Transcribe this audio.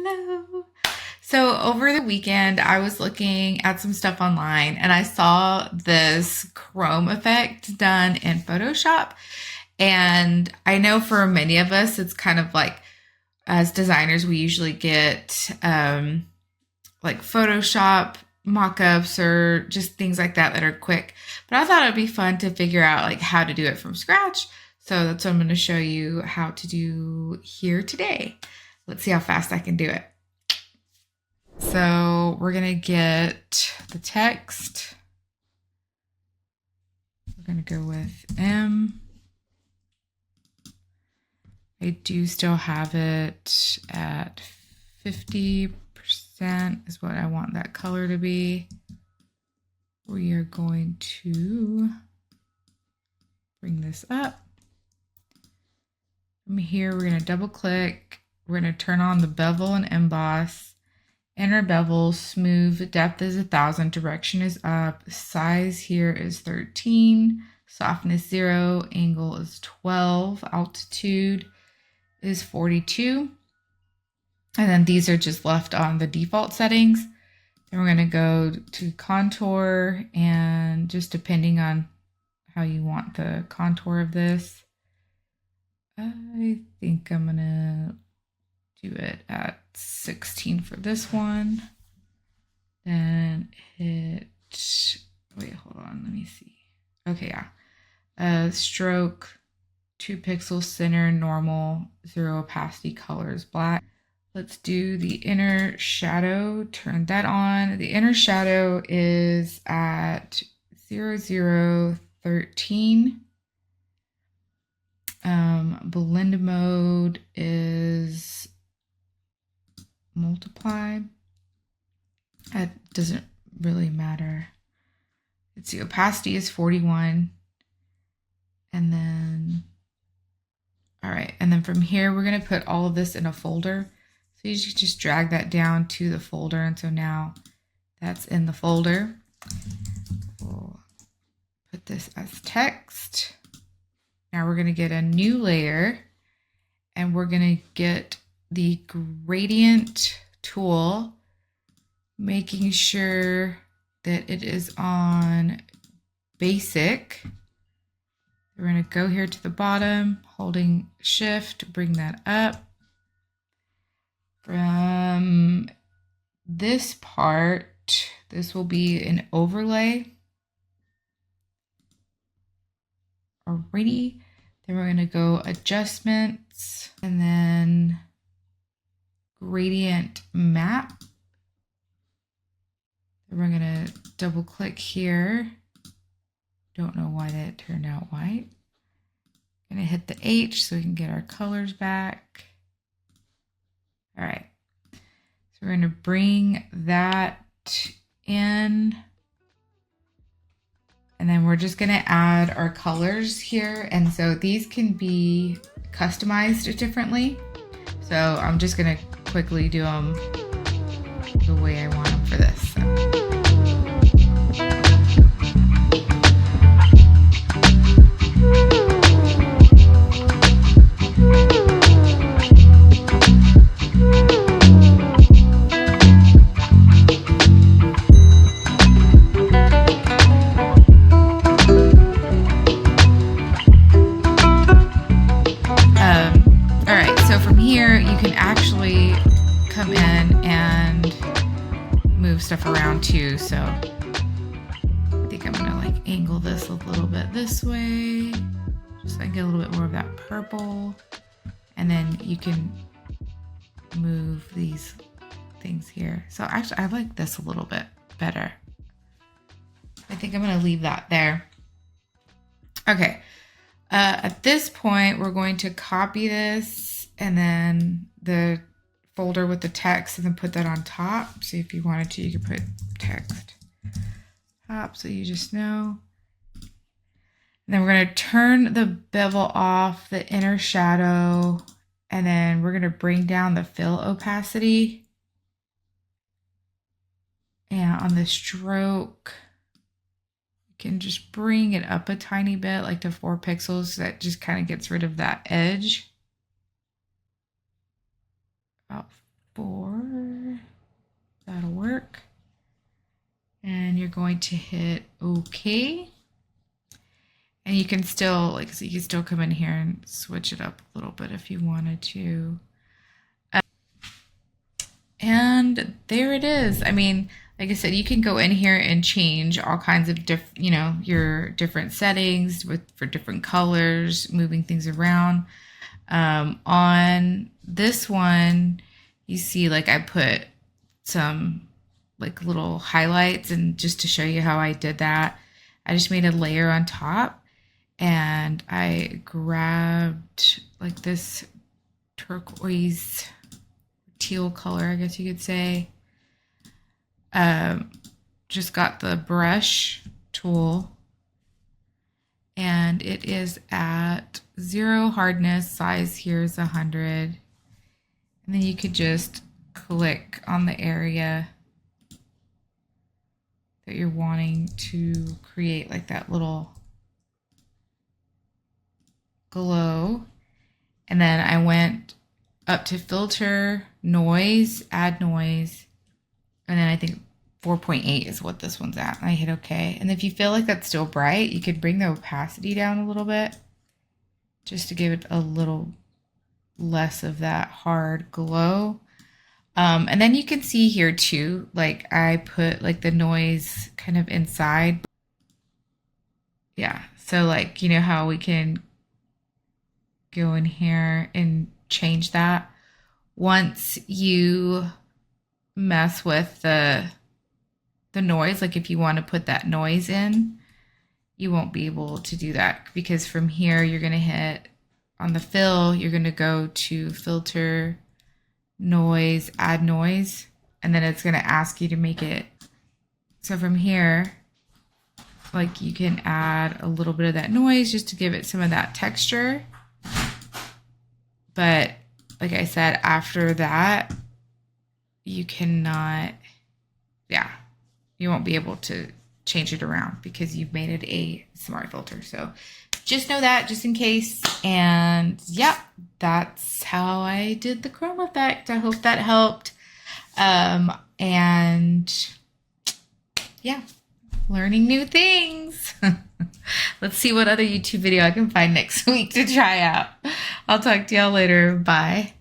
Hello. So over the weekend, I was looking at some stuff online and I saw this chrome effect done in Photoshop. And I know for many of us, it's kind of like as designers, we usually get like Photoshop mock-ups or just things like that that are quick. But I thought it'd be fun to figure out like how to do it from scratch. So that's what I'm going to show you how to do here today. Let's see how fast I can do it. So we're going to get the text. We're going to go with M. I do still have it at 50% is what I want that color to be. We are going to bring this up. From here, we're going to double click. We're going to turn on the bevel and emboss. Inner bevel, smooth, depth is 1000, direction is up, size here is 13, softness 0, angle is 12, altitude is 42. And then these are just left on the default settings. Then we're going to go to contour, and just depending on how you want the contour of this, I think I'm going to do it at 16 for this one. Then hit, wait, hold on, let me see. Okay, yeah. Stroke, 2 pixels, center, normal, 0 opacity, colors, black. Let's do the inner shadow, turn that on. The inner shadow is at 0013. Blend mode is multiply. That doesn't really matter. Let's see, opacity is 41. And then, all right. And then from here, we're going to put all of this in a folder. So you should just drag that down to the folder. And so now that's in the folder. We'll put this as text. Now we're going to get a new layer, and we're going to get the gradient tool, making sure that it is on basic. We're going to go here to the bottom, holding shift, bring that up. From this part, this will be an overlay. Alrighty. Then we're going to go adjustments and then gradient map. Then we're going to double click here. Don't know why that turned out white. Going to hit the H so we can get our colors back. All right. So we're going to bring that in. And then we're just going to add our colors here. And so these can be customized differently. So I'm just going to quickly do them the way I want them for this. Come in and move stuff around too. So I think I'm gonna like angle this a little bit this way, just so I get a little bit more of that purple. And then you can move these things here. So actually I like this a little bit better. I think I'm gonna leave that there. Okay, at this point we're going to copy this and then the folder with the text and then put that on top. So if you wanted to, you could put text top so you just know. And then we're going to turn the bevel off, the inner shadow, and then we're going to bring down the fill opacity. And on the stroke, you can just bring it up a tiny bit, like to 4 pixels. So that just kind of gets rid of that edge. About 4. That'll work. And you're going to hit OK. And you can still, like, so you can still come in here and switch it up a little bit if you wanted to. And there it is. I mean, like I said, you can go in here and change all kinds of your different settings for different colors, moving things around. On this one, you see, like, I put some like little highlights, and just to show you how I did that, I just made a layer on top, and I grabbed like this turquoise teal color, I guess you could say. Just got the brush tool, and it is at 0 hardness. Size here is 100. And then you could just click on the area that you're wanting to create, like that little glow. And then I went up to filter, noise, add noise. And then I think 4.8 is what this one's at. And I hit OK. And if you feel like that's still bright, you could bring the opacity down a little bit just to give it a little less of that hard glow. And then you can see here too, like I put like the noise kind of inside. Yeah. So like, you know how we can go in here and change that. Once you mess with the noise, like if you want to put that noise in, you won't be able to do that, because from here you're going to hit on the fill, you're going to go to filter, noise, add noise, and then it's going to ask you to make it. So from here, like you can add a little bit of that noise just to give it some of that texture. But like I said, after that, you cannot, you won't be able to change it around because you've made it a smart filter. So just know that, just in case. And yeah, that's how I did the chrome effect. I hope that helped. And yeah, learning new things. Let's see what other YouTube video I can find next week to try out. I'll talk to y'all later. Bye.